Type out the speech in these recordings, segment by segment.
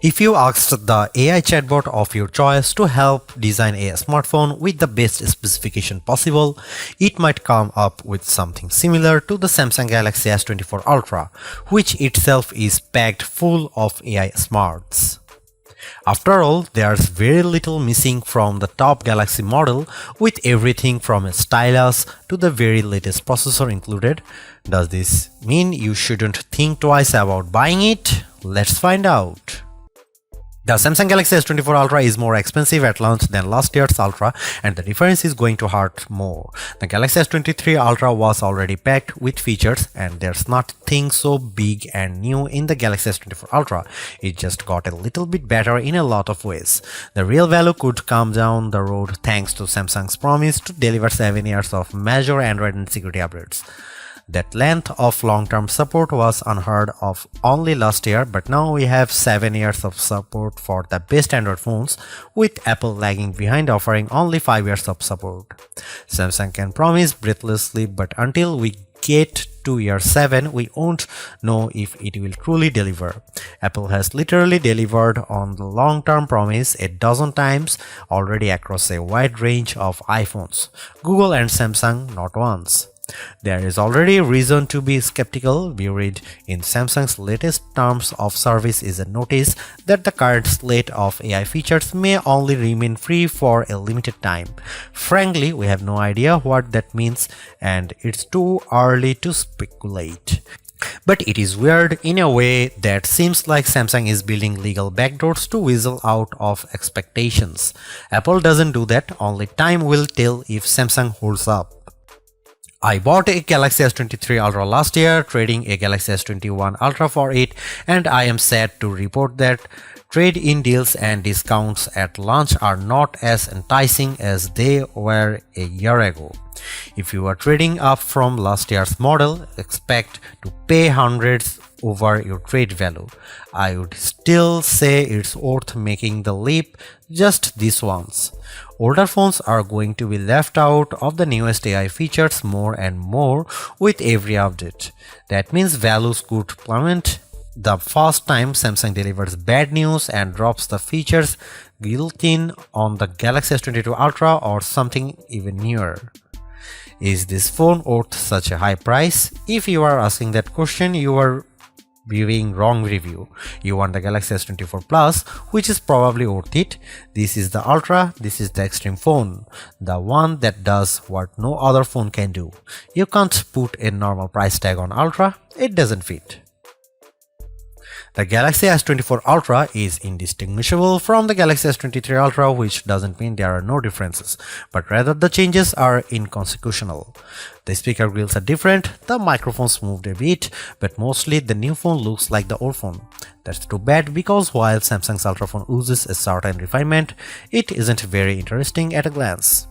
If you asked the AI chatbot of your choice to help design a smartphone with the best specification possible, it might come up with something similar to the Samsung Galaxy S24 Ultra, which itself is packed full of AI smarts. After all, there's very little missing from the top Galaxy model, with everything from a stylus to the very latest processor included. Does this mean you shouldn't think twice about buying it? Let's find out. The Samsung Galaxy S24 Ultra is more expensive at launch than last year's Ultra, and the difference is going to hurt more. The Galaxy S23 Ultra was already packed with features, and there's nothing so big and new in the Galaxy S24 Ultra. It just got a little bit better in a lot of ways. The real value could come down the road thanks to Samsung's promise to deliver 7 years of major Android and security updates. That length of long-term support was unheard of only last year, but now we have 7 years of support for the best Android phones, with Apple lagging behind offering only 5 years of support. Samsung can promise breathlessly, but until we get to year 7, we won't know if it will truly deliver. Apple has literally delivered on the long-term promise a dozen times already across a wide range of iPhones. Google and Samsung not once. There is already reason to be skeptical. We read in Samsung's latest terms of service is a notice that the current slate of AI features may only remain free for a limited time. Frankly, we have no idea what that means, and it's too early to speculate. But it is weird in a way that seems like Samsung is building legal backdoors to weasel out of expectations. Apple doesn't do that, only time will tell if Samsung holds up. I bought a Galaxy S23 Ultra last year, trading a Galaxy S21 Ultra for it, and I am sad to report that trade-in deals and discounts at launch are not as enticing as they were a year ago. If you are trading up from last year's model, expect to pay hundreds over your trade value. I would still say it's worth making the leap just this once. Older phones are going to be left out of the newest AI features more and more with every update. That means values could plummet the first time Samsung delivers bad news and drops the features built-in on the Galaxy S22 Ultra or something even newer. Is this phone worth such a high price? If you are asking that question, you are viewing wrong review. You want the Galaxy S24 Plus, which is probably worth it. This is the Ultra, this is the extreme phone, the one that does what no other phone can do. You can't put a normal price tag on Ultra, it doesn't fit. The Galaxy S24 Ultra is indistinguishable from the Galaxy S23 Ultra, which doesn't mean there are no differences, but rather the changes are inconsequential. The speaker grills are different, the microphones moved a bit, but mostly the new phone looks like the old phone. That's too bad, because while Samsung's Ultra phone oozes a certain refinement, it isn't very interesting at a glance.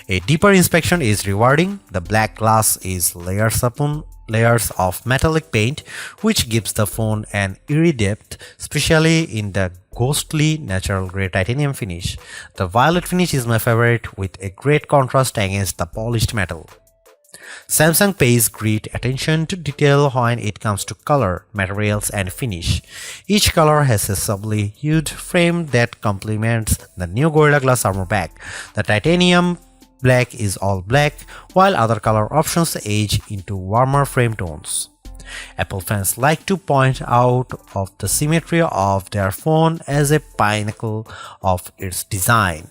A deeper inspection is rewarding. The black glass is layers upon layers of metallic paint, which gives the phone an eerie depth, especially in the ghostly natural grey titanium finish. The violet finish is my favorite, with a great contrast against the polished metal. Samsung pays great attention to detail when it comes to color, materials and finish. Each color has a subtly hued frame that complements the new Gorilla Glass armor back. The titanium black is all black, while other color options age into warmer frame tones. Apple fans like to point out of the symmetry of their phone as a pinnacle of its design.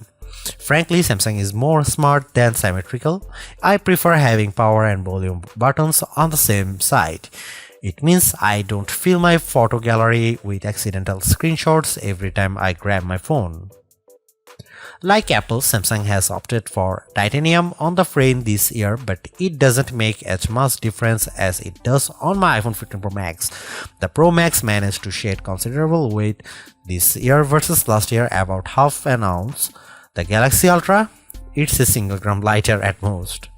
Frankly, Samsung is more smart than symmetrical. I prefer having power and volume buttons on the same side. It means I don't fill my photo gallery with accidental screenshots every time I grab my phone. Like Apple, Samsung has opted for titanium on the frame this year, but it doesn't make as much difference as it does on my iPhone 15 Pro Max. The Pro Max managed to shed considerable weight this year versus last year, about half an ounce. The Galaxy Ultra, it's a single gram lighter at most.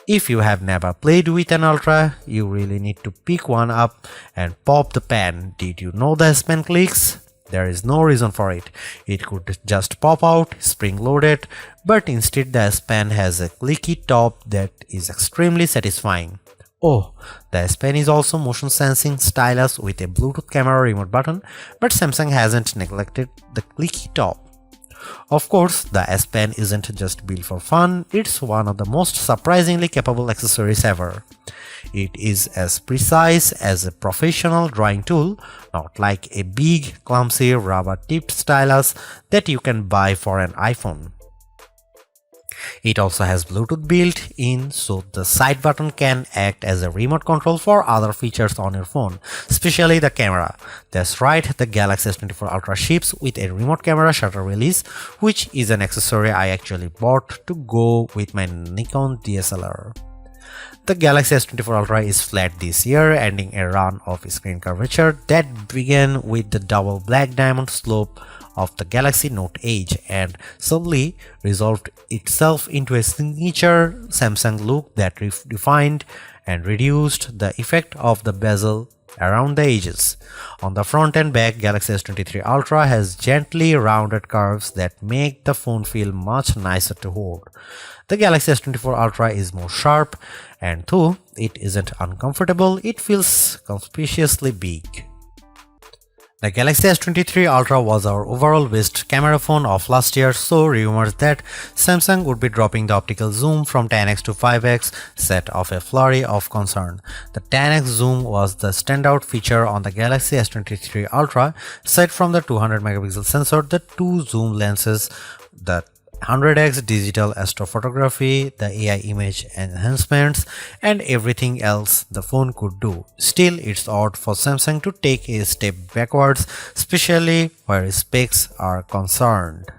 If you have never played with an Ultra, you really need to pick one up and pop the pen. Did you know the S Pen clicks? There is no reason for it. It could just pop out, spring-loaded, but instead the S Pen has a clicky top that is extremely satisfying. Oh, the S Pen is also motion sensing stylus with a Bluetooth camera remote button, but Samsung hasn't neglected the clicky top. Of course, the S Pen isn't just built for fun, it's one of the most surprisingly capable accessories ever. It is as precise as a professional drawing tool, not like a big, clumsy, rubber-tipped stylus that you can buy for an iPhone. It also has Bluetooth built in, so the side button can act as a remote control for other features on your phone, especially the camera. That's right, the Galaxy S24 Ultra ships with a remote camera shutter release, which is an accessory I actually bought to go with my Nikon DSLR. The Galaxy S24 Ultra is flat this year, ending a run of screen curvature that began with the double black diamond slope of the Galaxy Note 8 and subtly resolved itself into a signature Samsung look that refined and reduced the effect of the bezel around the edges. On the front and back, Galaxy S23 Ultra has gently rounded curves that make the phone feel much nicer to hold. The Galaxy S24 Ultra is more sharp, and though it isn't uncomfortable, it feels conspicuously big. The Galaxy S23 Ultra was our overall best camera phone of last year, so rumors that Samsung would be dropping the optical zoom from 10x to 5x set off a flurry of concern. The 10x zoom was the standout feature on the Galaxy S23 Ultra. Aside from the 200 megapixel sensor, the two zoom lenses, the 100x digital astrophotography, the AI image enhancements, and everything else the phone could do. Still, it's odd for Samsung to take a step backwards, especially where specs are concerned.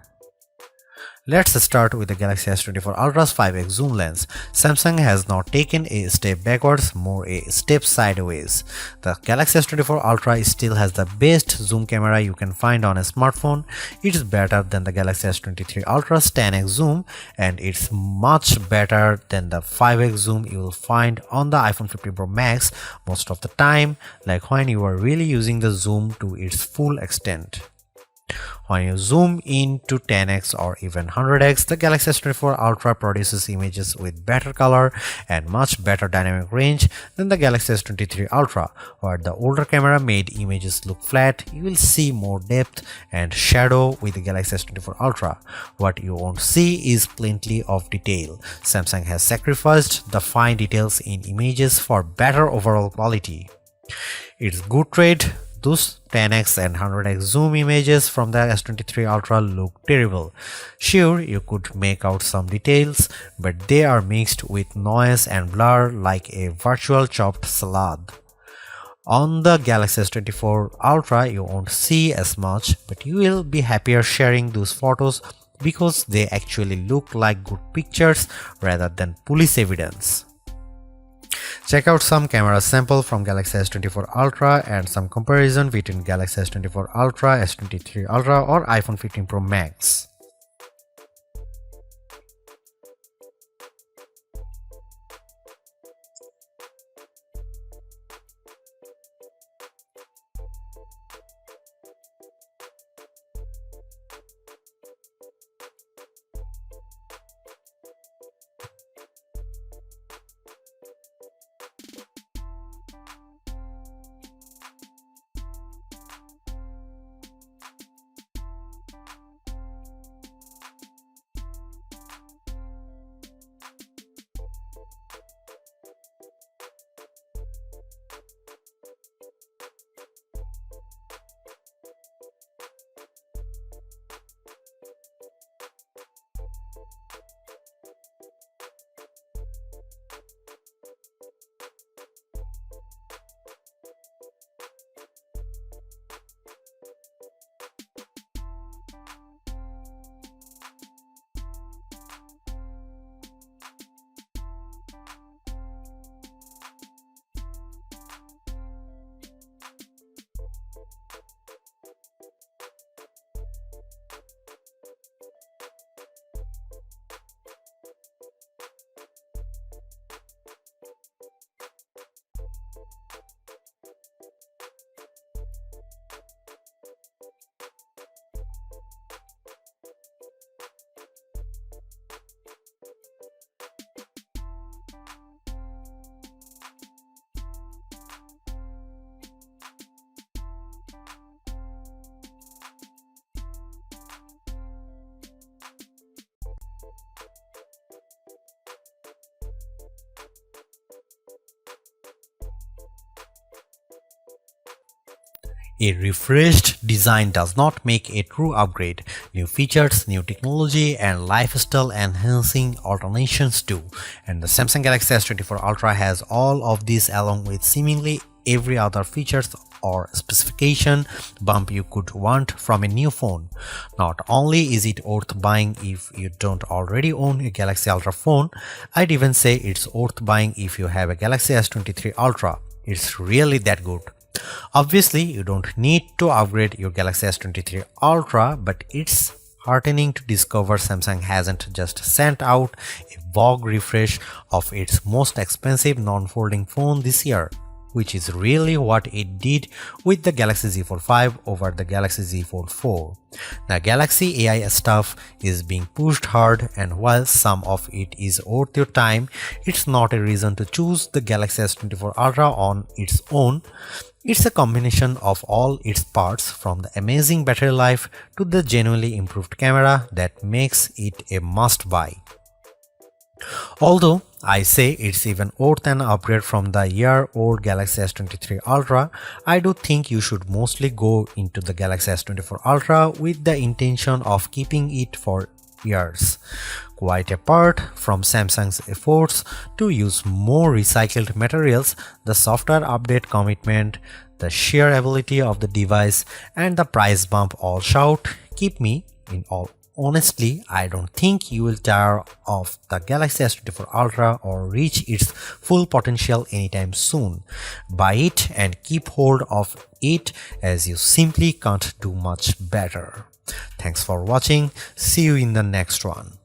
Let's start with the Galaxy S24 Ultra's 5x zoom lens. Samsung has not taken a step backwards, more a step sideways. The Galaxy S24 Ultra still has the best zoom camera you can find on a smartphone. It's better than the Galaxy S23 Ultra's 10x zoom, and it's much better than the 5x zoom you will find on the iPhone 15 Pro Max most of the time, like when you are really using the zoom to its full extent. When you zoom in to 10x or even 100x, the Galaxy S24 Ultra produces images with better color and much better dynamic range than the Galaxy S23 Ultra. Where the older camera made images look flat, you will see more depth and shadow with the Galaxy S24 Ultra. What you won't see is plenty of detail. Samsung has sacrificed the fine details in images for better overall quality. It's good trade. Those 10x and 100x zoom images from the S23 Ultra look terrible. Sure, you could make out some details, but they are mixed with noise and blur like a virtual chopped salad. On the Galaxy S24 Ultra, you won't see as much, but you will be happier sharing those photos because they actually look like good pictures rather than police evidence. Check out some camera sample from Galaxy S24 Ultra and some comparison between Galaxy S24 Ultra, S23 Ultra or iPhone 15 Pro Max. A refreshed design does not make a true upgrade. New features, new technology, and lifestyle enhancing alternations do. And the Samsung Galaxy S24 Ultra has all of these along with seemingly every other features or specification bump you could want from a new phone. Not only is it worth buying if you don't already own a Galaxy Ultra phone, I'd even say it's worth buying if you have a Galaxy S23 Ultra. It's really that good. Obviously, you don't need to upgrade your Galaxy S23 Ultra, but it's heartening to discover Samsung hasn't just sent out a vogue refresh of its most expensive non-folding phone this year, which is really what it did with the Galaxy Z Fold 5 over the Galaxy Z Fold 4. The Galaxy AI stuff is being pushed hard, and while some of it is worth your time, it's not a reason to choose the Galaxy S24 Ultra on its own. It's a combination of all its parts, from the amazing battery life to the genuinely improved camera, that makes it a must-buy. Although I say it's even worth an upgrade from the year-old Galaxy S23 Ultra, I do think you should mostly go into the Galaxy S24 Ultra with the intention of keeping it for years. Quite apart from Samsung's efforts to use more recycled materials, the software update commitment, the sheer ability of the device, and the price bump all shout, keep me in all. Honestly, I don't think you will tire of the Galaxy S24 Ultra or reach its full potential anytime soon. Buy it and keep hold of it, as you simply can't do much better. Thanks for watching. See you in the next one.